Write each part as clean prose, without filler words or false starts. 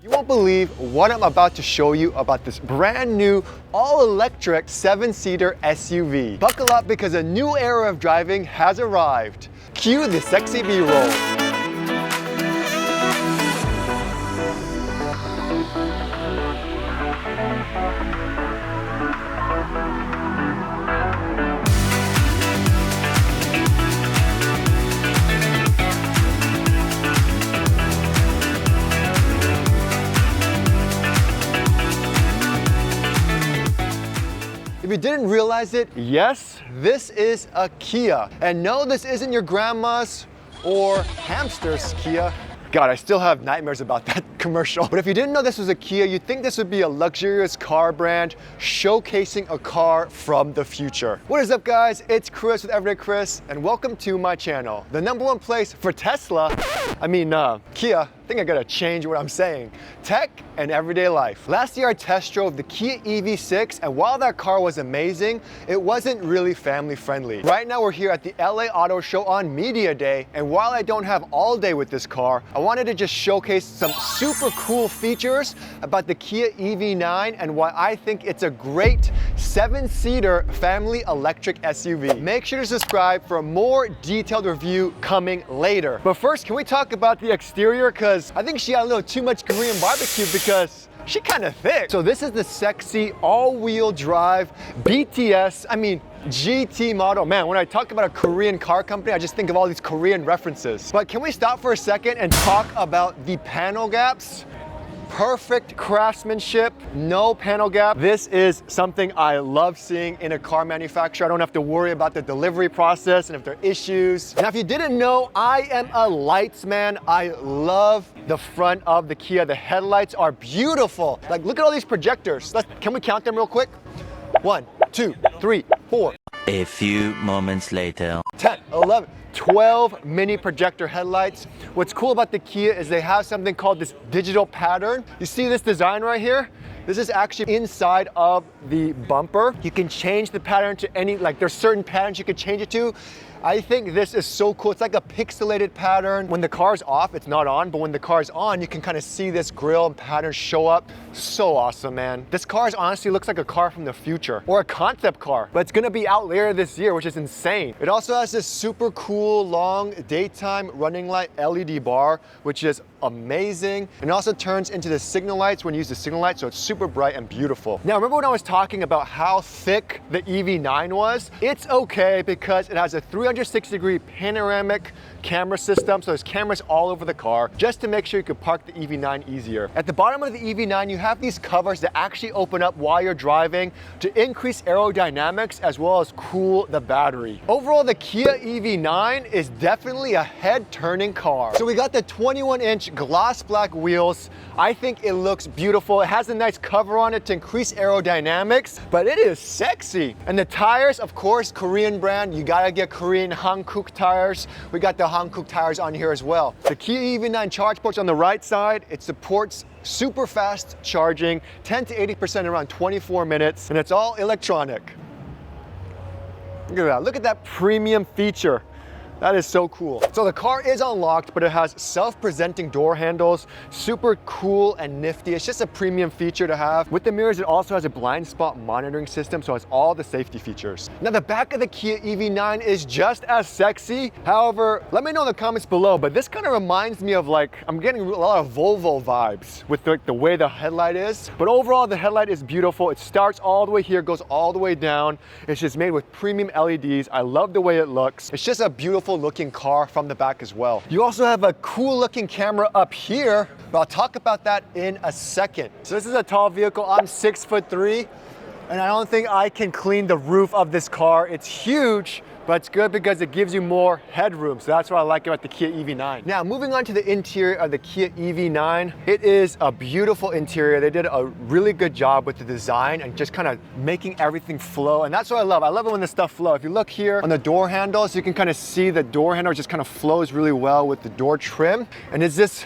You won't believe what I'm about to show you about this brand new all-electric 7-seater SUV. Buckle up because a new era of driving has arrived. Cue the sexy B-roll. If you didn't realize it, yes, this is a Kia. And no, this isn't your grandma's or hamster's Kia. God, I still have nightmares about that commercial. But if you didn't know this was a Kia, you'd think this would be a luxurious car brand showcasing a car from the future. What is up, guys? It's Chris with Everydaychris, and welcome to my channel. The #1 place for Tesla, Kia. I think I gotta change what I'm saying. Tech and everyday life. Last year I test drove the Kia EV6, and while that car was amazing, it wasn't really family friendly. Right now we're here at the LA Auto Show on Media Day, and while I don't have all day with this car, I wanted to just showcase some super cool features about the Kia EV9 and why I think it's a great 7-seater family electric SUV. Make sure to subscribe for a more detailed review coming later. But first, can we talk about the exterior? Because I think she got a little too much Korean barbecue because she's kind of thick. So this is the sexy all-wheel drive GT model. Man, when I talk about a Korean car company, I just think of all these Korean references. But can we stop for a second and talk about the panel gaps? Perfect craftsmanship, no panel gap. This is something I love seeing in a car manufacturer. I don't have to worry about the delivery process and if there are issues. Now, if you didn't know, I am a lights man. I love the front of the Kia. The headlights are beautiful. Like, look at all these projectors. Can we count them real quick? 1, 2, 3, 4. A few moments later. 10, 11, 12 mini projector headlights. What's cool about the Kia is they have something called this digital pattern. You see this design right here? This is actually inside of the bumper. You can change the pattern to there's certain patterns you can change it to. I think this is so cool. It's like a pixelated pattern. When the car's off, it's not on, but when the car's on, you can kind of see this grille and pattern show up. So awesome, man. This car honestly looks like a car from the future or a concept car, but it's gonna be out later this year, which is insane. It also has this super cool long daytime running light LED bar, which is amazing. And it also turns into the signal lights when you use the signal light, so it's super bright and beautiful. Now, remember when I was talking about how thick the EV9 was? It's okay because it has a 360-degree panoramic camera system, so there's cameras all over the car just to make sure you can park the EV9 easier. At the bottom of the EV9, you have these covers that actually open up while you're driving to increase aerodynamics as well as cool the battery. Overall, the Kia EV9 is definitely a head-turning car. So we got the 21-inch gloss black wheels. I think it looks beautiful. It has a nice cover on it to increase aerodynamics, but it is sexy. And the tires, of course, Korean brand. You gotta get Korean Hankook tires. We got the Hankook tires on here as well. The Kia EV9 charge port's on the right side. It supports super fast charging, 10 to 80% in around 24 minutes, and it's all electronic. Look at that. Look at that premium feature. That is so cool. So the car is unlocked, but it has self-presenting door handles. Super cool and nifty. It's just a premium feature to have. With the mirrors, it also has a blind spot monitoring system, so it's all the safety features. Now, the back of the Kia EV9 is just as sexy. However, let me know in the comments below, but this kind of reminds me of I'm getting a lot of Volvo vibes with the way the headlight is. But overall, the headlight is beautiful. It starts all the way here, goes all the way down. It's just made with premium LEDs. I love the way it looks. It's just a beautiful looking car from the back as well. You also have a cool looking camera up here, but I'll talk about that in a second. So this is a tall vehicle. I'm 6'3", and I don't think I can clean the roof of this car. It's huge, but it's good because it gives you more headroom. So that's what I like about the Kia EV9. Now, moving on to the interior of the Kia EV9, it is a beautiful interior. They did a really good job with the design and just kind of making everything flow. And that's what I love. I love it when the stuff flows. If you look here on the door handles, you can kind of see the door handle just kind of flows really well with the door trim. And is this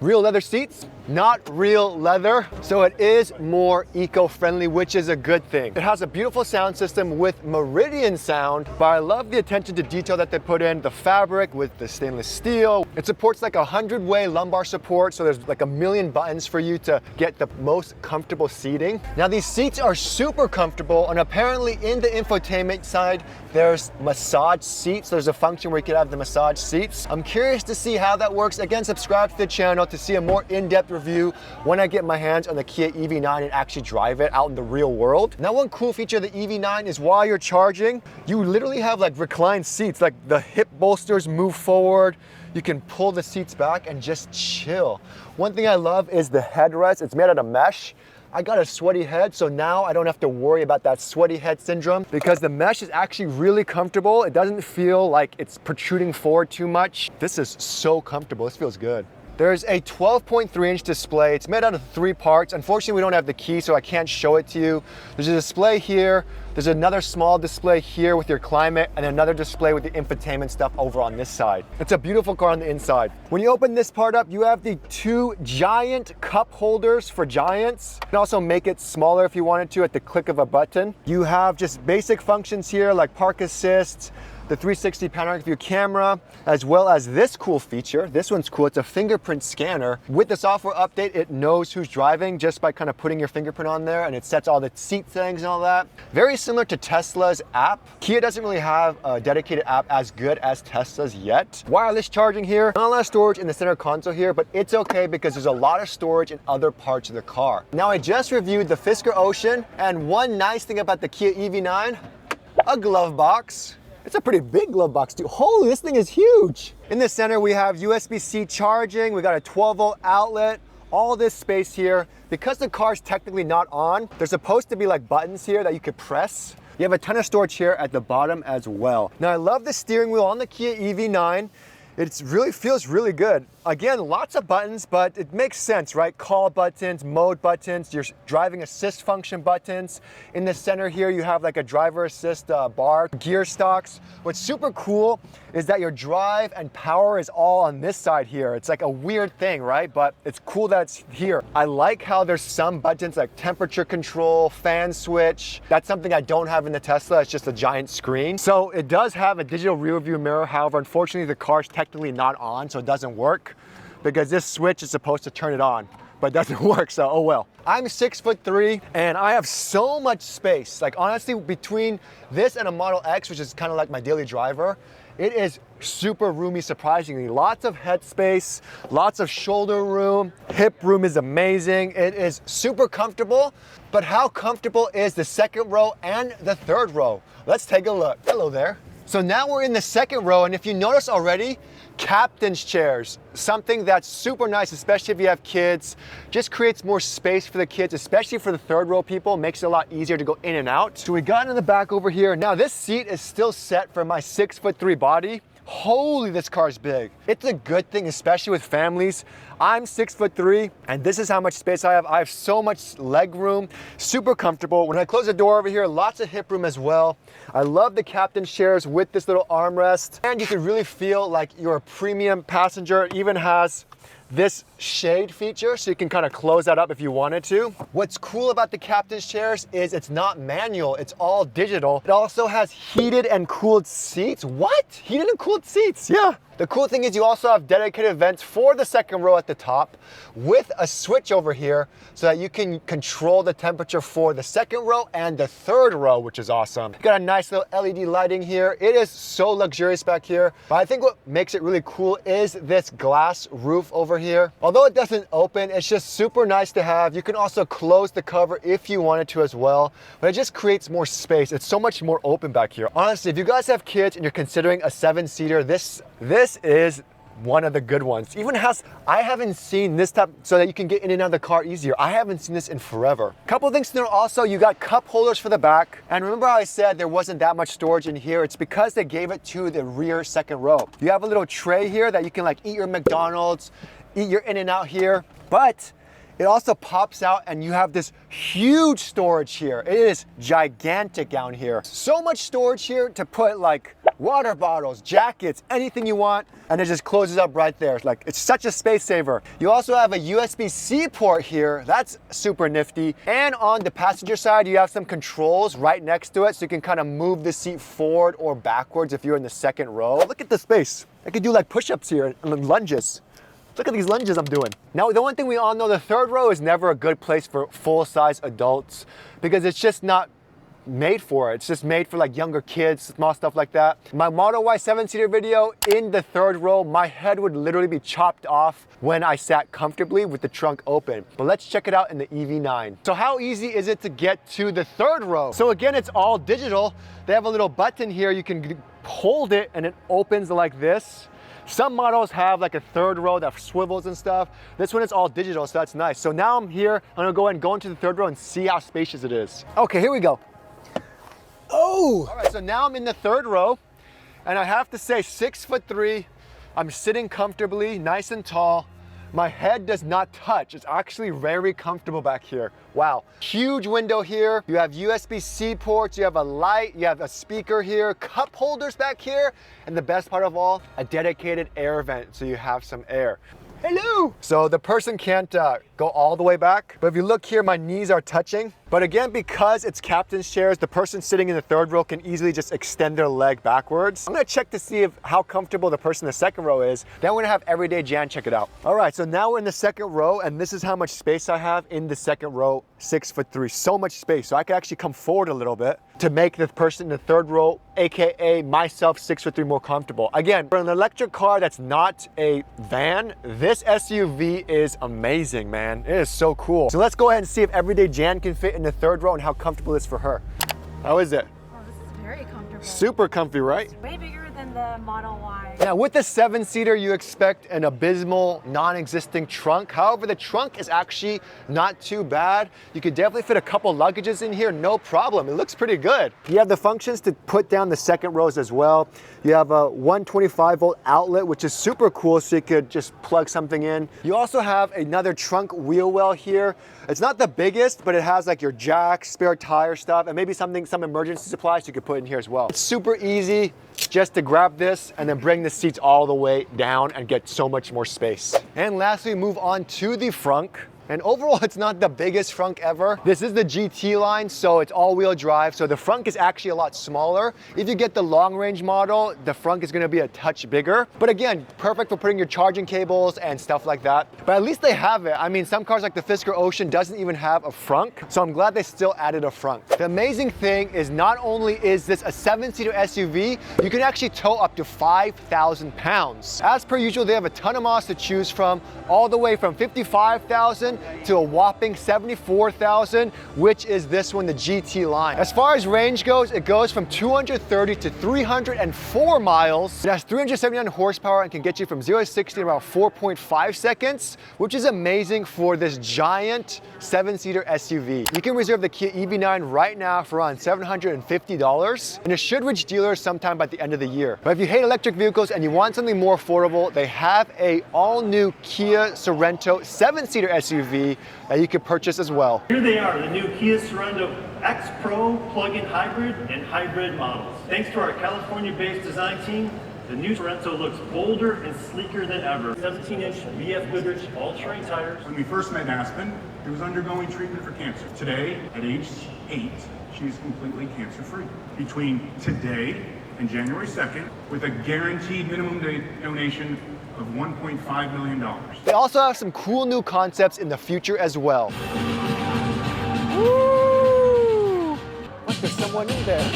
real leather seats? not real leather, so it is more eco-friendly, which is a good thing. It has a beautiful sound system with Meridian sound, but I love the attention to detail that they put in, the fabric with the stainless steel. It supports like a 100-way lumbar support, so there's like a million buttons for you to get the most comfortable seating. Now these seats are super comfortable, and apparently in the infotainment side, there's massage seats. There's a function where you can have the massage seats. I'm curious to see how that works. Again, subscribe to the channel to see a more in-depth review when I get my hands on the Kia EV9 and actually drive it out in the real world. Now, one cool feature of the EV9 is while you're charging, you literally have like reclined seats, like the hip bolsters move forward. You can pull the seats back and just chill. One thing I love is the headrest. It's made out of mesh. I got a sweaty head, so now I don't have to worry about that sweaty head syndrome because the mesh is actually really comfortable. It doesn't feel like it's protruding forward too much. This is so comfortable. This feels good. There's a 12.3-inch display. It's made out of 3 parts. Unfortunately, we don't have the key, so I can't show it to you. There's a display here. There's another small display here with your climate, and another display with the infotainment stuff over on this side. It's a beautiful car on the inside. When you open this part up, you have the 2 giant cup holders for giants. You can also make it smaller if you wanted to at the click of a button. You have just basic functions here like park assist, the 360 panoramic view camera, as well as this cool feature. This one's cool. It's a fingerprint scanner. With the software update, it knows who's driving just by kind of putting your fingerprint on there, and it sets all the seat settings and all that. Very similar to Tesla's app. Kia doesn't really have a dedicated app as good as Tesla's yet. Wireless charging here. Not a lot of storage in the center console here, but it's okay because there's a lot of storage in other parts of the car. Now, I just reviewed the Fisker Ocean, and one nice thing about the Kia EV9, a glove box. It's a pretty big glove box too. Holy, this thing is huge. In the center, we have USB-C charging. We got a 12-volt outlet, all this space here. Because the car's technically not on, there's supposed to be like buttons here that you could press. You have a ton of storage here at the bottom as well. Now, I love the steering wheel on the Kia EV9. It really feels really good. Again, lots of buttons, but it makes sense, right? Call buttons, mode buttons, your driving assist function buttons. In the center here, you have like a driver assist bar, gear stocks. What's super cool is that your drive and power is all on this side here. It's like a weird thing, right? But it's cool that it's here. I like how there's some buttons like temperature control, fan switch. That's something I don't have in the Tesla. It's just a giant screen. So it does have a digital rear view mirror. However, unfortunately, the car's technically not on, so it doesn't work, because this switch is supposed to turn it on, but it doesn't work, so oh well. I'm 6'3", and I have so much space. Like honestly, between this and a Model X, which is kind of like my daily driver, it is super roomy, surprisingly. Lots of head space, lots of shoulder room, hip room is amazing. It is super comfortable, but how comfortable is the second row and the third row? Let's take a look. Hello there. So now we're in the second row, and if you notice already, captain's chairs, something that's super nice, especially if you have kids. Just creates more space for the kids, especially for the third row people. Makes it a lot easier to go in and out. So we got in the back over here. Now this seat is still set for my 6'3" body. Holy, this car's big. It's a good thing, especially with families. I'm 6'3", and this is how much space I have. I have so much leg room, super comfortable. When I close the door over here, lots of hip room as well. I love the captain's chairs with this little armrest, and you can really feel like you're a premium passenger. It even has this shade feature, so you can kind of close that up if you wanted to. What's cool about the captain's chairs is it's not manual, it's all digital. It also has heated and cooled seats. What? Heated and cooled seats, yeah. The cool thing is you also have dedicated vents for the second row at the top with a switch over here so that you can control the temperature for the second row and the third row, which is awesome. You got a nice little LED lighting here. It is so luxurious back here. But I think what makes it really cool is this glass roof over here. Although it doesn't open, it's just super nice to have. You can also close the cover if you wanted to as well, but it just creates more space. It's so much more open back here. Honestly, if you guys have kids and you're considering a 7-seater, this is one of the good ones. Even has, I haven't seen this type so that you can get in and out of the car easier. I haven't seen this in forever. Couple things to know also, you got cup holders for the back. And remember how I said there wasn't that much storage in here? It's because they gave it to the rear second row. You have a little tray here that you can like eat your McDonald's, eat your In-N-Out here. But It also pops out and you have this huge storage here. It is gigantic down here. So much storage here to put like water bottles, jackets, anything you want, and it just closes up right there. Like, it's such a space saver. You also have a USB-C port here. That's super nifty. And on the passenger side, you have some controls right next to it, so you can kind of move the seat forward or backwards if you're in the second row. Look at the space. I could do like push-ups here and lunges. Look at these lunges I'm doing. Now, the one thing we all know, the third row is never a good place for full-size adults because it's just not made for it. It's just made for like younger kids, small stuff like that. My Model Y 7-seater video, in the third row, my head would literally be chopped off when I sat comfortably with the trunk open. But let's check it out in the EV9. So how easy is it to get to the third row? So again, it's all digital. They have a little button here. You can hold it and it opens like this. Some models have like a third row that swivels and stuff. This one is all digital, so that's nice. So now I'm here. I'm gonna go ahead and go into the third row and see how spacious it is. Okay, here we go. Oh! All right, so now I'm in the third row, and I have to say 6'3". I'm sitting comfortably, nice and tall. My head does not touch. It's actually very comfortable back here. Wow. Huge window here. You have USB-C ports, you have a light, you have a speaker here, cup holders back here, and the best part of all, a dedicated air vent, so you have some air. Hello! So the person can't go all the way back, but if you look here, my knees are touching. But again, because it's captain's chairs, the person sitting in the third row can easily just extend their leg backwards. I'm gonna check to see how comfortable the person in the second row is. Then we're gonna have Everyday Jan check it out. All right, so now we're in the second row, and this is how much space I have in the second row, 6'3". So much space, so I can actually come forward a little bit to make the person in the third row, AKA myself, 6'3", more comfortable. Again, for an electric car that's not a van, this SUV is amazing, man. It is so cool. So let's go ahead and see if Everyday Jan can fit in the third row and how comfortable it is for her. How is it? Oh, this is very comfortable. Super comfy, right? Way bigger than the Model Y. Now, with the 7-seater, you expect an abysmal, non-existing trunk. However, the trunk is actually not too bad. You could definitely fit a couple luggages in here, no problem. It looks pretty good. You have the functions to put down the second rows as well. You have a 125-volt outlet, which is super cool, so you could just plug something in. You also have another trunk wheel well here. It's not the biggest, but it has like your jack, spare tire stuff, and maybe some emergency supplies you could put in here as well. It's super easy just to grab this and then bring the seats all the way down and get so much more space. And lastly, move on to the frunk. And overall, it's not the biggest frunk ever. This is the GT line, so it's all-wheel drive, so the frunk is actually a lot smaller. If you get the long-range model, the frunk is gonna be a touch bigger. But again, perfect for putting your charging cables and stuff like that. But at least they have it. I mean, some cars like the Fisker Ocean doesn't even have a frunk, so I'm glad they still added a frunk. The amazing thing is not only is this a 7-seater SUV, you can actually tow up to 5,000 pounds. As per usual, they have a ton of models to choose from, all the way from 55,000 to a whopping 74,000, which is this one, the GT line. As far as range goes, it goes from 230 to 304 miles. It has 379 horsepower and can get you from 0 to 60 in about 4.5 seconds, which is amazing for this giant 7-seater SUV. You can reserve the Kia EV9 right now for around $750, and it should reach dealers sometime by the end of the year. But if you hate electric vehicles and you want something more affordable, they have a all-new Kia Sorrento 7-seater SUV that you can purchase as well. Here they are, the new Kia Sorrento X Pro plug-in hybrid and hybrid models. Thanks to our California-based design team, the new Sorrento looks bolder and sleeker than ever. 17-inch VF Goodrich all-terrain tires. When we first met Aspen, she was undergoing treatment for cancer. Today, at age 8, she's completely cancer-free. Between today and January 2nd, with a guaranteed minimum donation of $1.5 million. They also have some cool new concepts in the future as well. Woo! What, there's someone in there.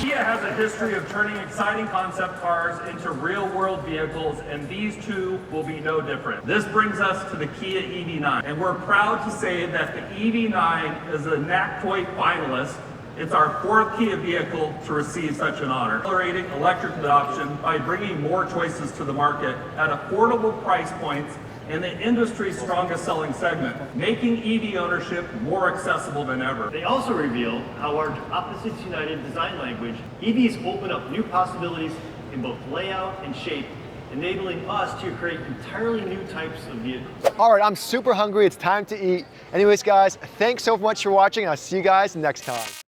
Kia has a history of turning exciting concept cars into real-world vehicles, and these two will be no different. This brings us to the Kia EV9, and we're proud to say that the EV9 is a NACTOY finalist. It's our 4th Kia vehicle to receive such an honor. Accelerating electric adoption by bringing more choices to the market at affordable price points in the industry's strongest selling segment, making EV ownership more accessible than ever. They also reveal how our opposites united design language, EVs open up new possibilities in both layout and shape enabling us to create entirely new types of vehicles. All right, I'm super hungry. It's time to eat. Anyways, guys, thanks so much for watching. I'll see you guys next time.